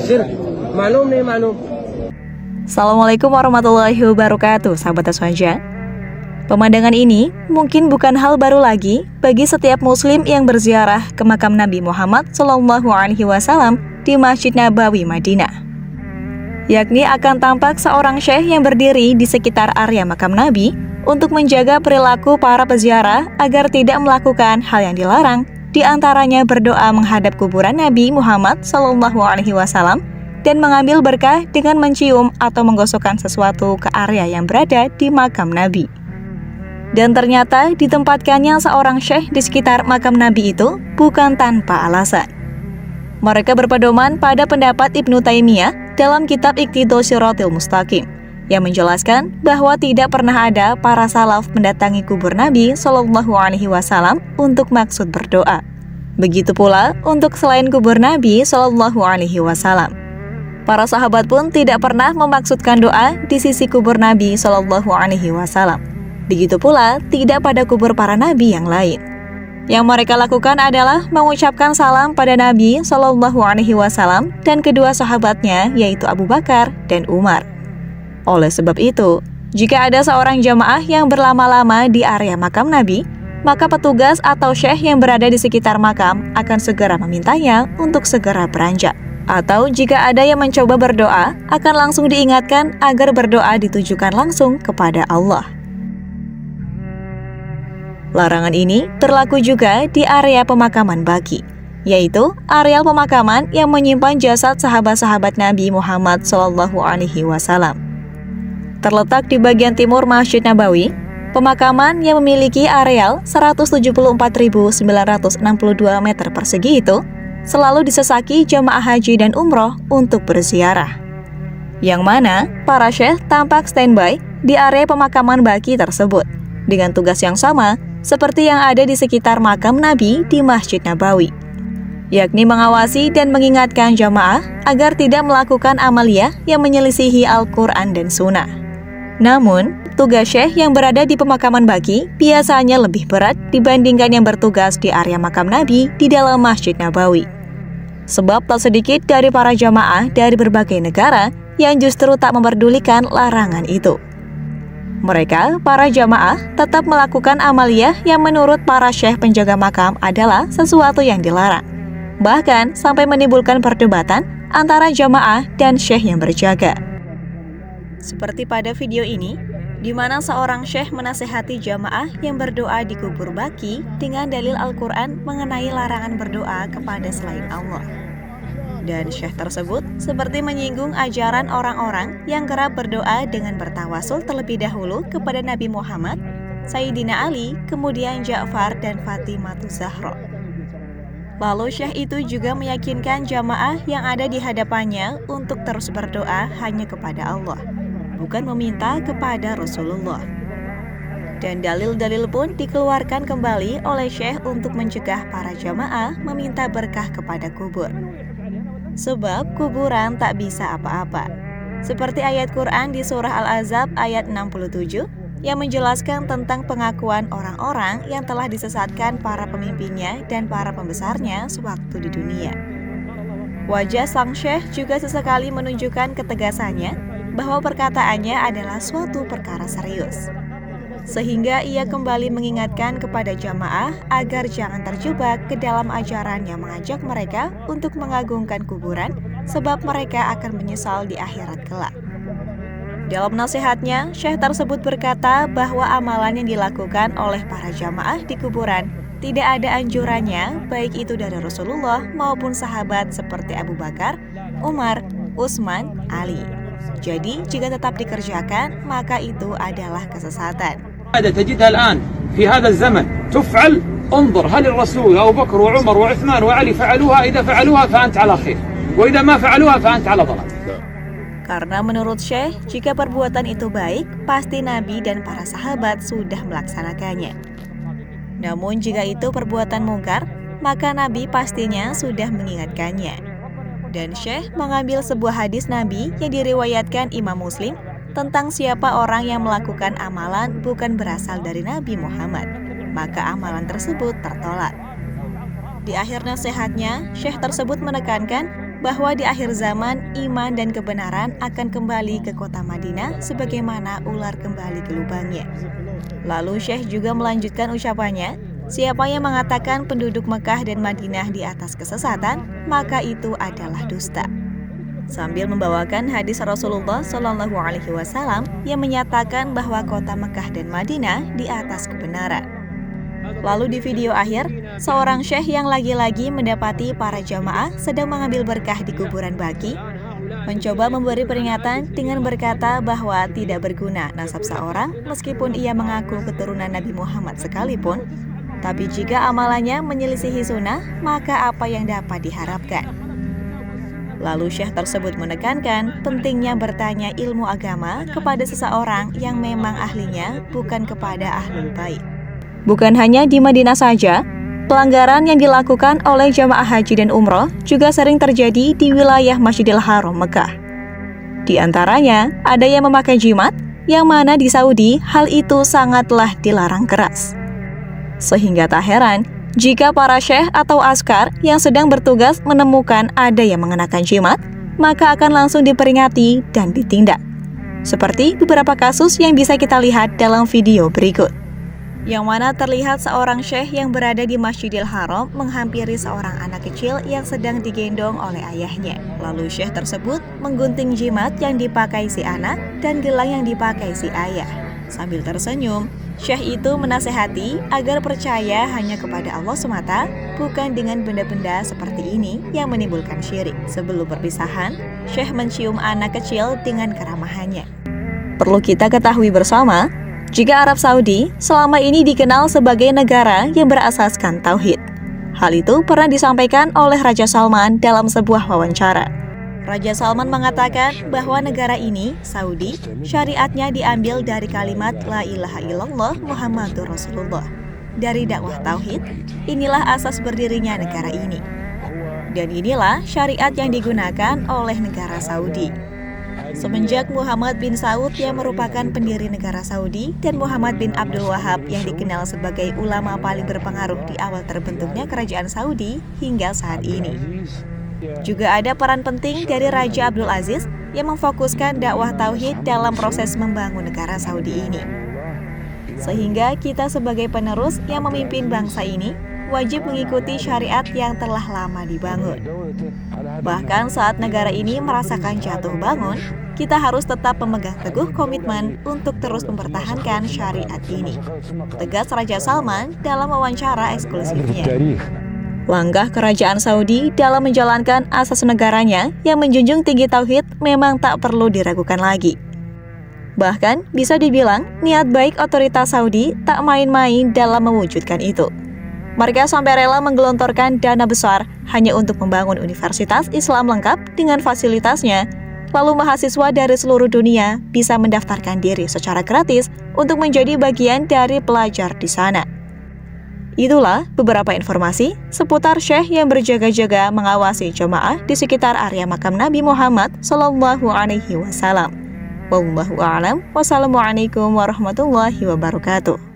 شرك معلوم नहीं معلوم. Assalamualaikum warahmatullahi wabarakatuh, sahabat Aswaja. Pemandangan ini mungkin bukan hal baru lagi bagi setiap muslim yang berziarah ke makam Nabi Muhammad SAW di Masjid Nabawi, Madinah. Yakni akan tampak seorang syekh yang berdiri di sekitar area makam Nabi untuk menjaga perilaku para peziarah agar tidak melakukan hal yang dilarang, di antaranya berdoa menghadap kuburan Nabi Muhammad SAW dan mengambil berkah dengan mencium atau menggosokkan sesuatu ke area yang berada di makam Nabi. Dan ternyata ditempatkannya seorang syekh di sekitar makam Nabi itu bukan tanpa alasan. Mereka berpedoman pada pendapat Ibnu Taimiyah dalam kitab Iqtidus Shirathil Mustaqim yang menjelaskan bahwa tidak pernah ada para salaf mendatangi kubur Nabi SAW untuk maksud berdoa. Begitu pula untuk selain kubur Nabi SAW. Para sahabat pun tidak pernah memaksudkan doa di sisi kubur Nabi SAW. Begitu pula tidak pada kubur para nabi yang lain. Yang mereka lakukan adalah mengucapkan salam pada Nabi SAW dan kedua sahabatnya, yaitu Abu Bakar dan Umar. Oleh sebab itu, jika ada seorang jamaah yang berlama-lama di area makam Nabi, maka petugas atau syekh yang berada di sekitar makam akan segera memintanya untuk segera beranjak. Atau jika ada yang mencoba berdoa, akan langsung diingatkan agar berdoa ditujukan langsung kepada Allah. Larangan ini berlaku juga di area pemakaman baqi, yaitu areal pemakaman yang menyimpan jasad sahabat-sahabat Nabi Muhammad SAW. Terletak di bagian timur Masjid Nabawi, pemakaman yang memiliki areal 174.962 meter persegi itu selalu disesaki jamaah haji dan umroh untuk berziarah. Yang mana para syekh tampak standby di area pemakaman baqi tersebut dengan tugas yang sama seperti yang ada di sekitar makam Nabi di Masjid Nabawi, yakni mengawasi dan mengingatkan jamaah agar tidak melakukan amaliyah yang menyelisihi Al-Quran dan Sunnah. Namun, tugas syekh yang berada di pemakaman baqi biasanya lebih berat dibandingkan yang bertugas di area makam Nabi di dalam Masjid Nabawi. Sebab tak sedikit dari para jamaah dari berbagai negara yang justru tak memperdulikan larangan itu. Mereka, para jamaah, tetap melakukan amaliyah yang menurut para syekh penjaga makam adalah sesuatu yang dilarang. Bahkan sampai menimbulkan perdebatan antara jamaah dan syekh yang berjaga. Seperti pada video ini, di mana seorang syekh menasehati jamaah yang berdoa di kubur baqi dengan dalil Al-Quran mengenai larangan berdoa kepada selain Allah. Dan syekh tersebut seperti menyinggung ajaran orang-orang yang kerap berdoa dengan bertawasul terlebih dahulu kepada Nabi Muhammad, Sayyidina Ali, kemudian Ja'far dan Fatimah Zahra. Lalu syekh itu juga meyakinkan jamaah yang ada di hadapannya untuk terus berdoa hanya kepada Allah, bukan meminta kepada Rasulullah. Dan dalil-dalil pun dikeluarkan kembali oleh syekh untuk mencegah para jamaah meminta berkah kepada kubur. Sebab kuburan tak bisa apa-apa. Seperti ayat Quran di surah Al-Ahzab ayat 67 yang menjelaskan tentang pengakuan orang-orang yang telah disesatkan para pemimpinnya dan para pembesarnya sewaktu di dunia. Wajah sang syekh juga sesekali menunjukkan ketegasannya bahwa perkataannya adalah suatu perkara serius. Sehingga ia kembali mengingatkan kepada jamaah agar jangan terjebak ke dalam ajaran yang mengajak mereka untuk mengagungkan kuburan, sebab mereka akan menyesal di akhirat kelak. Dalam nasihatnya, syekh tersebut berkata bahwa amalan yang dilakukan oleh para jamaah di kuburan tidak ada anjurannya, baik itu dari Rasulullah maupun sahabat seperti Abu Bakar, Umar, Utsman, Ali. Jadi, jika tetap dikerjakan, maka itu adalah kesesatan. هذا تجدها الآن في هذا الزمن تفعل. انظر هل الرسول أبو بكر وعمر وعثمان وعلي فعلوها؟ إذا فعلوها فأنت على خير وإذا ما فعلوها فأنت على ضلال. Karena menurut syekh, jika perbuatan itu baik, pasti Nabi dan para sahabat sudah melaksanakannya. Namun jika itu perbuatan mungkar, maka Nabi pastinya sudah mengingatkannya. Dan syekh mengambil sebuah hadis Nabi yang diriwayatkan Imam Muslim tentang siapa orang yang melakukan amalan bukan berasal dari Nabi Muhammad, maka amalan tersebut tertolak. Di akhir nasihatnya, syekh tersebut menekankan bahwa di akhir zaman iman dan kebenaran akan kembali ke kota Madinah sebagaimana ular kembali ke lubangnya. Lalu Syekh juga melanjutkan ucapannya, siapa yang mengatakan penduduk Mekah dan Madinah di atas kesesatan, maka itu adalah dusta. Sambil membawakan hadis Rasulullah Shallallahu Alaihi Wasallam yang menyatakan bahwa kota Mekah dan Madinah di atas kebenaran. Lalu di video akhir, seorang syekh yang lagi-lagi mendapati para jamaah sedang mengambil berkah di kuburan Baqi, mencoba memberi peringatan dengan berkata bahwa tidak berguna nasab seorang meskipun ia mengaku keturunan Nabi Muhammad sekalipun, tapi jika amalannya menyelisihi sunnah, maka apa yang dapat diharapkan? Lalu syekh tersebut menekankan pentingnya bertanya ilmu agama kepada seseorang yang memang ahlinya, bukan kepada ahlul bait. Bukan hanya di Madinah saja, pelanggaran yang dilakukan oleh jamaah haji dan umroh juga sering terjadi di wilayah Masjidil Haram Mekah. Di antaranya, ada yang memakai jimat, yang mana di Saudi hal itu sangatlah dilarang keras. Sehingga tak heran jika para syekh atau askar yang sedang bertugas menemukan ada yang mengenakan jimat, maka akan langsung diperingati dan ditindak. Seperti beberapa kasus yang bisa kita lihat dalam video berikut. Yang mana terlihat seorang syekh yang berada di Masjidil Haram menghampiri seorang anak kecil yang sedang digendong oleh ayahnya. Lalu syekh tersebut menggunting jimat yang dipakai si anak dan gelang yang dipakai si ayah. Sambil tersenyum, syekh itu menasehati agar percaya hanya kepada Allah semata, bukan dengan benda-benda seperti ini yang menimbulkan syirik. Sebelum perpisahan, syekh mencium anak kecil dengan keramahannya. Perlu kita ketahui bersama, jika Arab Saudi selama ini dikenal sebagai negara yang berasaskan tauhid. Hal itu pernah disampaikan oleh Raja Salman dalam sebuah wawancara. Raja Salman mengatakan bahwa negara ini, Saudi, syariatnya diambil dari kalimat La ilaha illallah Muhammadur Rasulullah. Dari dakwah tauhid, inilah asas berdirinya negara ini. Dan inilah syariat yang digunakan oleh negara Saudi. Semenjak Muhammad bin Saud yang merupakan pendiri negara Saudi dan Muhammad bin Abdul Wahab yang dikenal sebagai ulama paling berpengaruh di awal terbentuknya kerajaan Saudi hingga saat ini. Juga ada peran penting dari Raja Abdul Aziz yang memfokuskan dakwah tauhid dalam proses membangun negara Saudi ini. Sehingga kita sebagai penerus yang memimpin bangsa ini wajib mengikuti syariat yang telah lama dibangun. Bahkan saat negara ini merasakan jatuh bangun, kita harus tetap memegang teguh komitmen untuk terus mempertahankan syariat ini. Tegas Raja Salman dalam wawancara eksklusifnya. Langkah kerajaan Saudi dalam menjalankan asas negaranya yang menjunjung tinggi tauhid memang tak perlu diragukan lagi. Bahkan bisa dibilang niat baik otoritas Saudi tak main-main dalam mewujudkan itu. Mereka sampai rela menggelontorkan dana besar hanya untuk membangun universitas Islam lengkap dengan fasilitasnya. Lalu mahasiswa dari seluruh dunia bisa mendaftarkan diri secara gratis untuk menjadi bagian dari pelajar di sana. Itulah beberapa informasi seputar syekh yang berjaga-jaga mengawasi jemaah di sekitar area makam Nabi Muhammad Shallallahu Alaihi Wasallam. Wallahu a'lam. Wassalamualaikum warahmatullahi wabarakatuh.